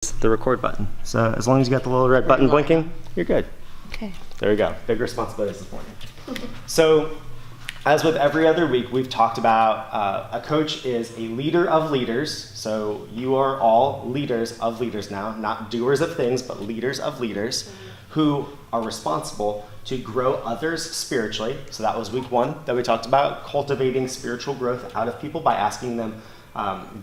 the record button. So as long as you got the little red button blinking, you're good. Okay. There we go. Big responsibilities this morning. So as with every other week, we've talked about a coach is a leader of leaders. So you are all leaders of leaders now, not doers of things, but leaders of leaders who are responsible to grow others spiritually. So that was week one that we talked about, cultivating spiritual growth out of people by asking them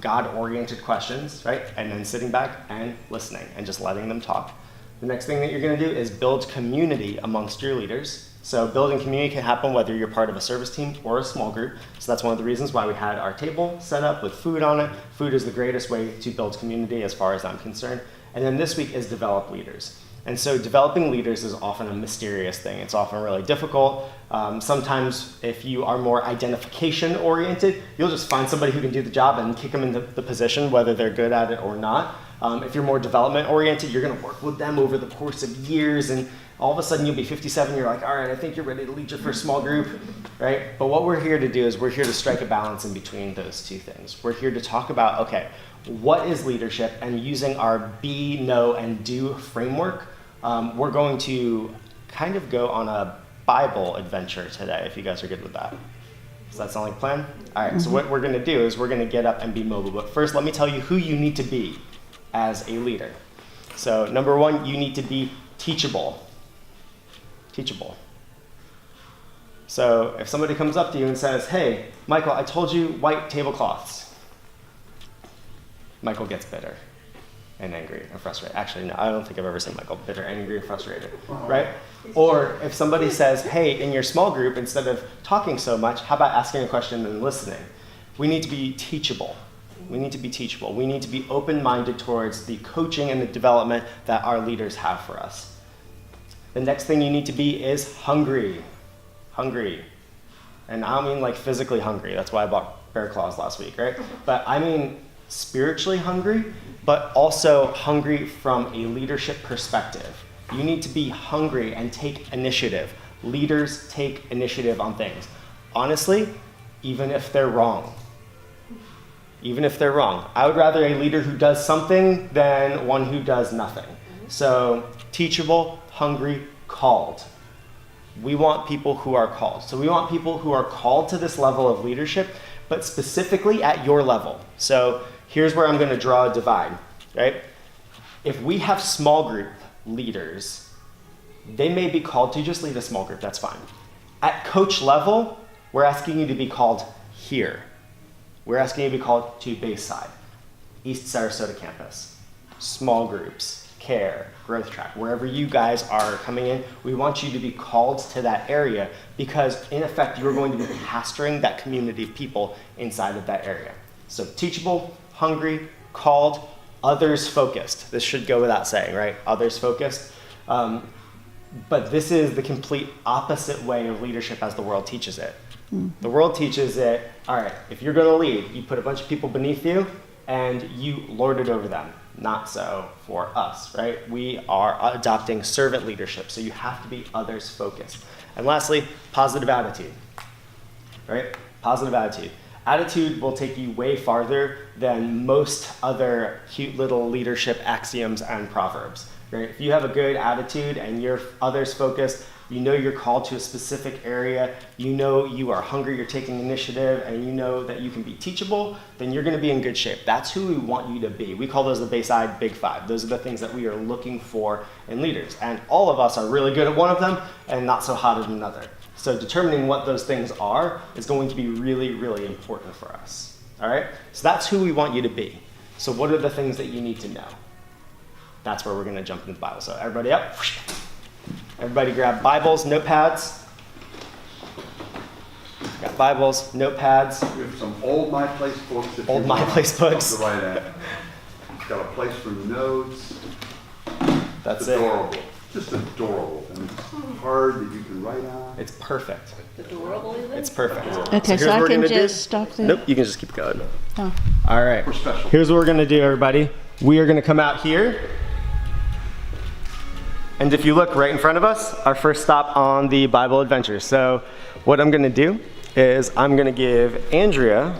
God-oriented questions, right? And then sitting back and listening and just letting them talk. The next thing that you're going to do is build community amongst your leaders. So building community can happen whether you're part of a service team or a small group. So that's one of the reasons why we had our table set up with food on it. Food is the greatest way to build community as far as I'm concerned. And then this week is develop leaders. And so developing leaders is often a mysterious thing. It's often really difficult. Sometimes if you are more identification oriented, you'll just find somebody who can do the job and kick them into the position, whether they're good at it or not. If you're more development oriented, you're gonna work with them over the course of years, and all of a sudden you'll be 57, you're like, all right, I think you're ready to lead your first small group, right? But what we're here to do is we're here to strike a balance in between those two things. We're here to talk about, okay, what is leadership? And using our be, know, and do framework, we're going to kind of go on a Bible adventure today, if you guys are good with that. Does that sound like a plan? All right, so what we're gonna do is we're gonna get up and be mobile. But first, let me tell you who you need to be as a leader. So number one, you need to be teachable. Teachable. So if somebody comes up to you and says, hey, Michael, I told you white tablecloths. Michael gets bitter and angry and frustrated. Actually, no, I don't think I've ever seen Michael bitter, angry, and frustrated, right? Or if somebody says, hey, in your small group, instead of talking so much, how about asking a question and listening? We need to be teachable. We need to be teachable. We need to be open-minded towards the coaching and the development that our leaders have for us. The next thing you need to be is hungry. Hungry. And I don't mean like physically hungry. That's why I bought bear claws last week, right? But I mean spiritually hungry, but also hungry from a leadership perspective. You need to be hungry and take initiative. Leaders take initiative on things. Honestly, even if they're wrong. Even if they're wrong. I would rather a leader who does something than one who does nothing. So teachable, hungry, called. We want people who are called. So we want people who are called to this level of leadership, but specifically at your level. So here's where I'm going to draw a divide, right? If we have small group leaders, they may be called to just lead a small group, that's fine. At coach level, we're asking you to be called here. We're asking you to be called to Bayside, East Sarasota campus, small groups, care, growth track, wherever you guys are coming in, we want you to be called to that area because in effect, you're going to be pastoring that community of people inside of that area. So teachable, hungry, called, others focused. This should go without saying, right? Others focused. But this is the complete opposite way of leadership as the world teaches it. The world teaches it, all right, if you're going to lead, you put a bunch of people beneath you and you lord it over them. Not so for us, right? We are adopting servant leadership, so you have to be others focused. And lastly, positive attitude, right? Positive attitude. Attitude will take you way farther than most other cute little leadership axioms and proverbs, right? If you have a good attitude and you're others focused, you know you're called to a specific area, you know you are hungry, you're taking initiative, and you know that you can be teachable, then you're gonna be in good shape. That's who we want you to be. We call those the Bayside Big Five. Those are the things that we are looking for in leaders. And all of us are really good at one of them and not so hot at another. So determining what those things are is going to be really, really important for us. All right? So that's who we want you to be. So what are the things that you need to know? That's where we're gonna jump into the Bible. So everybody up. Everybody grab Bibles, notepads. Got Bibles, notepads. We have some old My Place books. Old My Place books. To write at. Got a place for notes. That's adorable. Just adorable. And it's hard that you can write on. It's perfect. Adorable, is it? It's perfect. Okay, so I can just stop there? Nope, you can just keep going. Oh. All right. We're special. Here's what we're gonna do, everybody. We are gonna come out here. And if you look right in front of us, our first stop on the Bible adventure. So what I'm gonna do is I'm gonna give Andrea,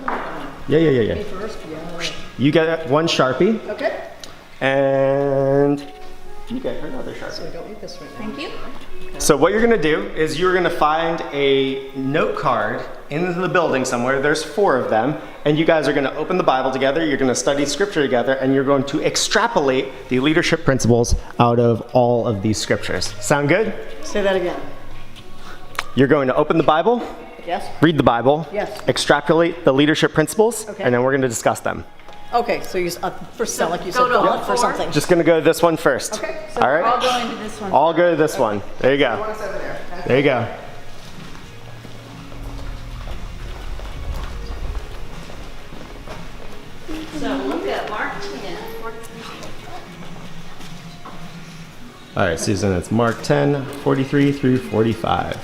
yeah. You get one Sharpie. Okay. And you get another Sharpie. Don't eat this right now. Thank you. So what you're gonna do is you're gonna find a note card in the building somewhere. There's 4 of them. And you guys are gonna open the Bible together, you're gonna study scripture together, and you're going to extrapolate the leadership principles out of all of these scriptures. Sound good? Say that again. You're going to open the Bible, Yes? read the Bible, Yes. extrapolate the leadership principles, Okay. and then we're gonna discuss them. Okay, so you first sound like you Go said to go all out for 4? something. Just gonna go to this one first. Okay. So All we're all right? going to this one. All go to this one. There you go. What's over there? There you go. So look at Mark 10. All right, Susan, it's Mark 10, 43 through 45.